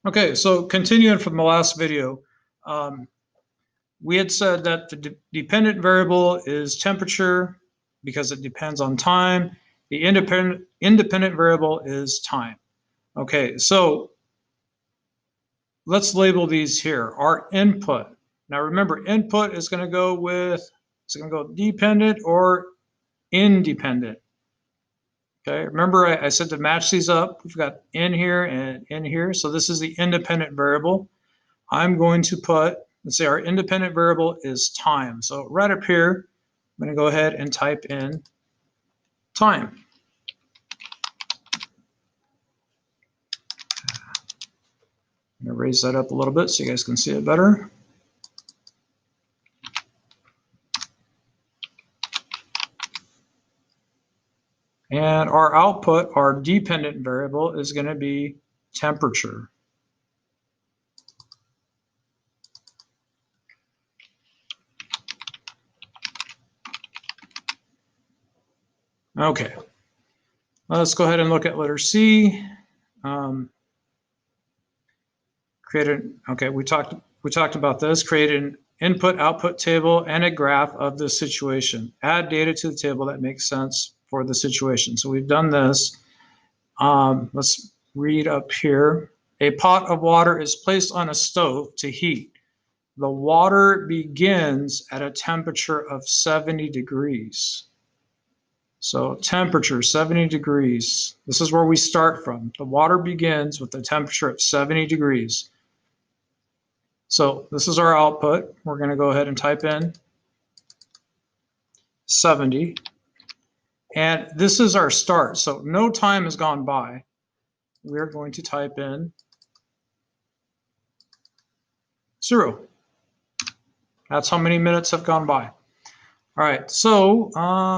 Okay, so continuing from the last video, we had said that the dependent variable is temperature because it depends on time. The independent variable is time. Okay, so let's label these here. Our input. Now remember, input is going to go with, it's going to go dependent or independent. Okay, remember I said to match these up. We've got in here and in here. So this is the independent variable. I'm going to put, let's say our independent variable is time. So right up here, I'm going to go ahead and type in time. I'm going to raise that up a little bit so you guys can see it better. And our output, our dependent variable, is going to be temperature. Okay, let's go ahead and look at letter C. Okay, we talked about this. Create an input-output table and a graph of the situation. Add data to the table that makes sense for the situation. So we've done this. Let's read up here. A pot of water is placed on a stove to heat. The water begins at a temperature of 70 degrees. So temperature, 70 degrees. This is where we start from. The water begins with a temperature of 70 degrees. So this is our output. We're going to go ahead and type in 70. And this is our start. So no time has gone by. We're going to type in 0. That's how many minutes have gone by. All right, so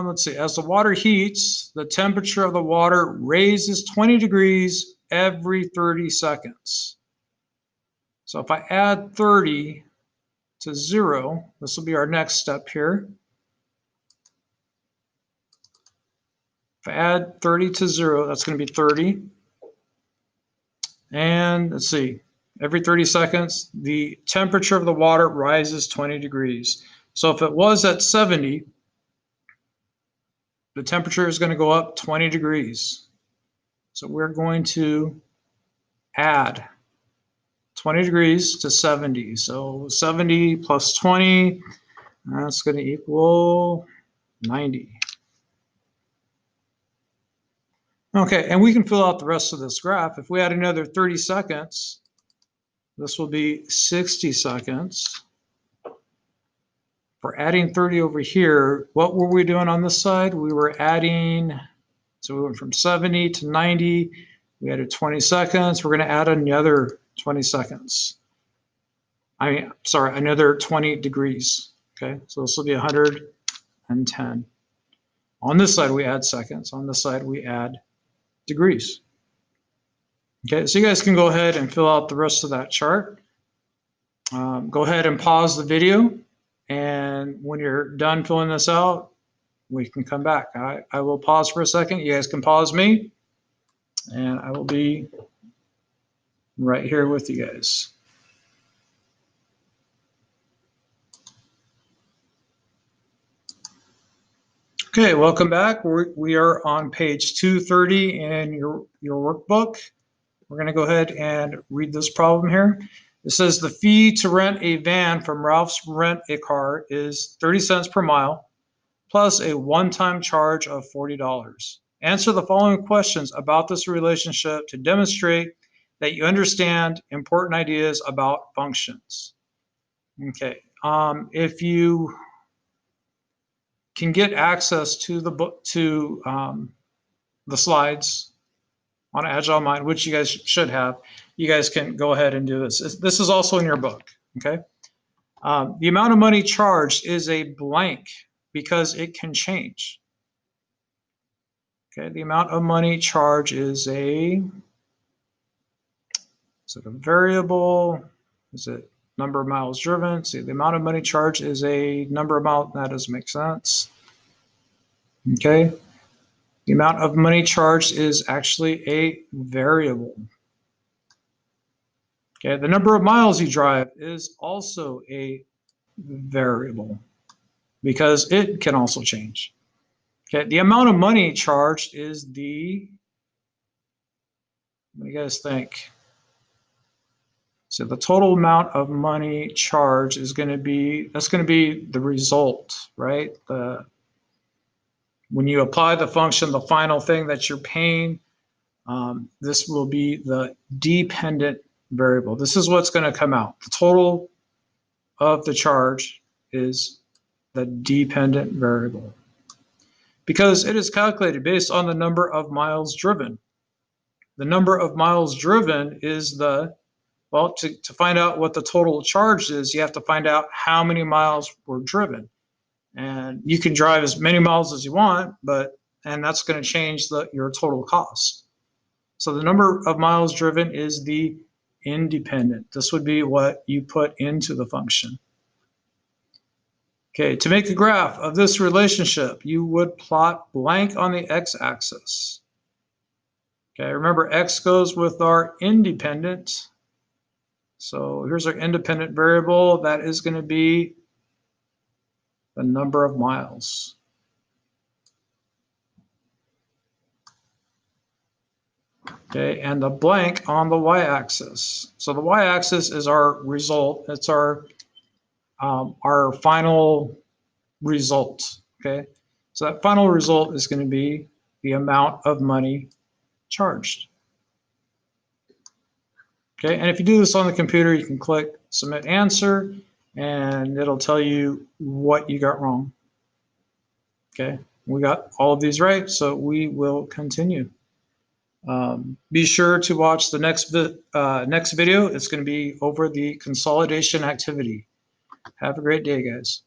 let's see. As the water heats, the temperature of the water raises 20 degrees every 30 seconds. So if I add 30 to 0, this will be our next step here. If I add 30 to 0, that's going to be 30. And let's see, every 30 seconds, the temperature of the water rises 20 degrees. So if it was at 70, the temperature is going to go up 20 degrees. So we're going to add 20 degrees to 70. So 70 plus 20, that's going to equal 90. Okay, and we can fill out the rest of this graph. If we add another 30 seconds, this will be 60 seconds. For adding 30 over here, what were we doing on this side? We were adding, so we went from 70 to 90. We added 20 seconds. We're going to add another 20 seconds. Another 20 degrees. Okay, so this will be 110. On this side, we add seconds. On this side, we add degrees. Okay, so you guys can go ahead and fill out the rest of that chart. Go ahead and pause the video. And when you're done filling this out, we can come back. I will pause for a second. You guys can pause me. And I will be right here with you guys. Okay, welcome back. We are on page 230 in your workbook. We're going to go ahead and read this problem here. It says the fee to rent a van from Ralph's Rent a Car is 30 cents per mile, plus a one-time charge of $40. Answer the following questions about this relationship to demonstrate that you understand important ideas about functions. Okay, if you can get access to the book, to the slides on Agile Mind, which you guys should have, you guys can go ahead and do this. This is also in your book, okay? The amount of money charged is a blank because it can change. Okay, the amount of money charged is it a variable? Is it number of miles driven? See, the amount of money charged is a number amount. That doesn't make sense. Okay, the amount of money charged is actually a variable. Okay, the number of miles you drive is also a variable because it can also change. Okay, the amount of money charged is the, what do you guys think? So the total amount of money charged is going to be, that's going to be the result, right? When you apply the function, the final thing that you're paying, this will be the dependent variable. This is what's going to come out. The total of the charge is the dependent variable because it is calculated based on the number of miles driven. The number of miles driven is the, well, to find out what the total charge is, you have to find out how many miles were driven. And you can drive as many miles as you want, and that's going to change your total cost. So the number of miles driven is the independent. This would be what you put into the function. Okay, to make a graph of this relationship, you would plot blank on the x-axis. Okay, remember x goes with our independent. So here's our independent variable. That is going to be the number of miles. Okay, and the blank on the y-axis. So the y-axis is our result. It's our final result. Okay, so that final result is going to be the amount of money charged. Okay, and if you do this on the computer, you can click submit answer, and it'll tell you what you got wrong. Okay, we got all of these right, so we will continue. Be sure to watch the next video. It's going to be over the consolidation activity. Have a great day, guys.